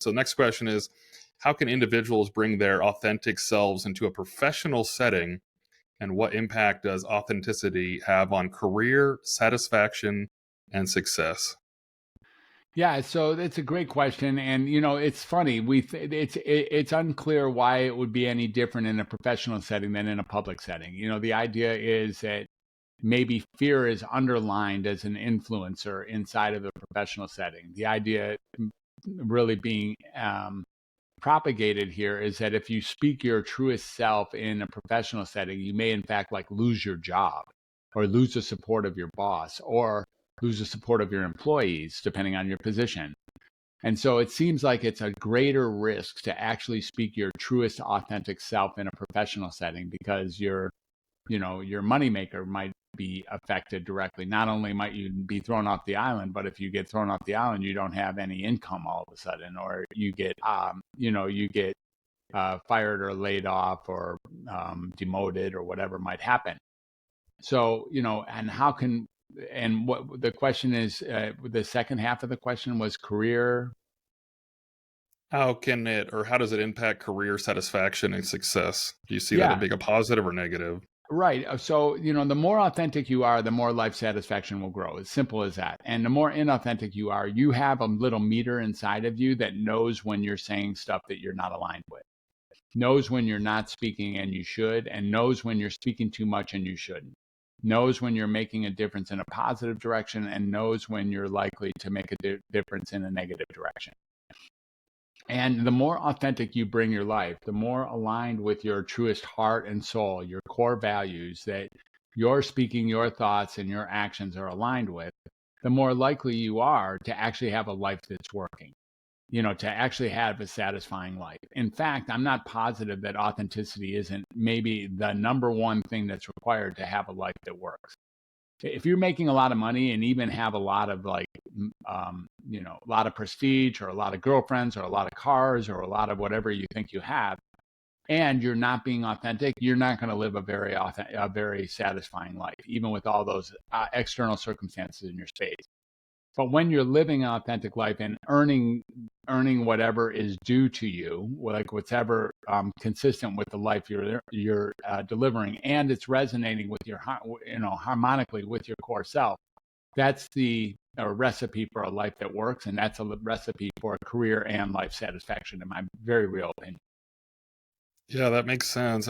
So the next question is, how can individuals bring their authentic selves into a professional setting, and what impact does authenticity have on career satisfaction and success? Yeah, so it's a great question, and it's funny. It's unclear why it would be any different in a professional setting than in a public setting. The idea is that maybe fear is underlined as an influencer inside of the professional setting. The idea really being propagated here is that if you speak your truest self in a professional setting, you may in fact lose your job, or lose the support of your boss, or lose the support of your employees, depending on your position. And so it seems like it's a greater risk to actually speak your truest authentic self in a professional setting, because your moneymaker might be affected directly. Not only might you be thrown off the island, but if you get thrown off the island, you don't have any income all of a sudden, or you get fired or laid off, or demoted, or whatever might happen. So, and what the question is, the second half of the question was career. How does it impact career satisfaction and success? Do you see that as Yeah, being a positive or negative? right. So, the more authentic you are, the more life satisfaction will grow. As simple as that. And the more inauthentic you are, you have a little meter inside of you that knows when you're saying stuff that you're not aligned with, knows when you're not speaking and you should, and knows when you're speaking too much and you shouldn't, knows when you're making a difference in a positive direction, and knows when you're likely to make a difference in a negative direction. And the more authentic you bring your life, the more aligned with your truest heart and soul, your core values that you're speaking, your thoughts and your actions are aligned with, the more likely you are to actually have a life that's working, to actually have a satisfying life. In fact, I'm not positive that authenticity isn't maybe the number one thing that's required to have a life that works. If you're making a lot of money and even have a lot of a lot of prestige, or a lot of girlfriends, or a lot of cars, or a lot of whatever you think you have, and you're not being authentic, you're not going to live a very satisfying life, even with all those external circumstances in your space. But when you're living an authentic life and earning whatever is due to you, like whatever consistent with the life you're delivering, and it's resonating with your harmonically with your core self, that's the recipe for a life that works, and that's a recipe for a career and life satisfaction, in my very real opinion. Yeah, that makes sense.